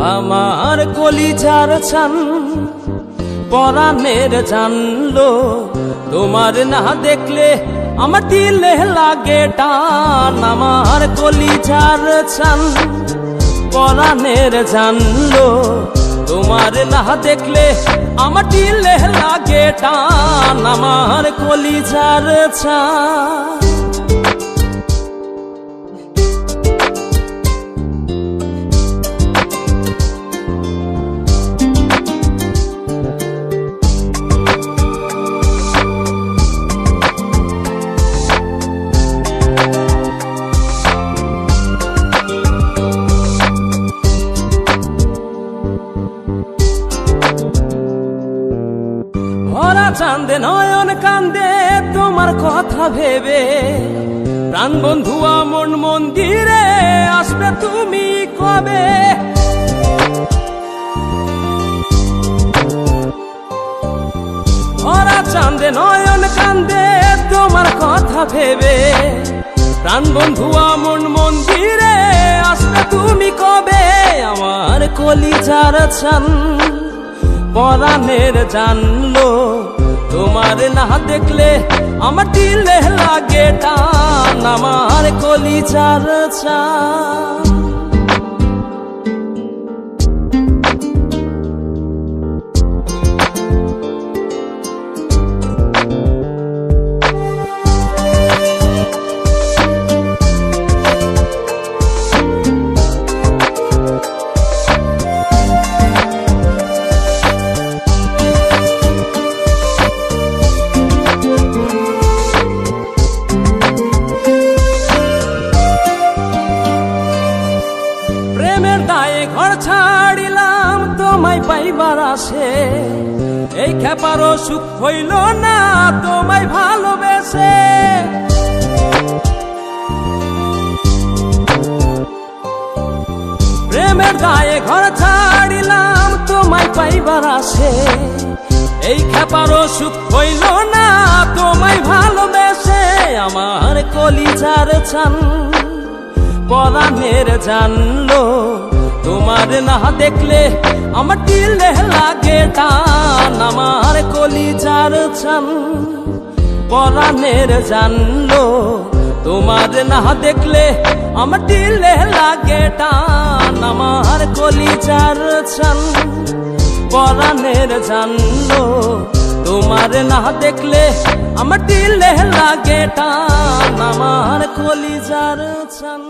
আমার কলিজার চান পরাণের জানলো, তোমার না দেখলে আমার দিলে লাগে টান। আমার কলিজার চান পরাণের জানলো, তোমার না দেখলে আমার দিলে লাগে টান। আমার কলিজার চান ভরা চাঁদে নয়ন কান্দে তোমার কথা ভেবে, প্রাণ বন্ধু মন মন্দিরে আসবে তুমি কবে? ভরা চাঁদে নয়ন কান্দে তোমার কথা ভেবে, প্রাণ বন্ধু মন মন্দিরে আসবে তুমি কবে? আমার কলিজার চান পরাণের জানলো, তোমার না দেখলে আমার দিলে লাগে টান। আমার কলিজার চান ঘর ছাড়িলাম তোমায় পাইবার আসে, এই খেপারও সুখ হইল না তোমায় ভালোবেসে। প্রেমের দায়ে ঘর ছাড়িলাম তোমায় পাইবার আসে, এই খেপারও সুখ হইল না তোমায় ভালোবেসে। আমার কলিজার চান পরাণের জানলো, তোমার না দেখলে আমার দিলে লাগে টান। আমার কলিজার চান পরাণের জানলো, তোমার না দেখলে আমার দিলে লাগে টান। আমার কলিজার চান পরাণের জানলো, তোমার না দেখলে আমার দিলে লাগে টান। আমার কলিজার চান।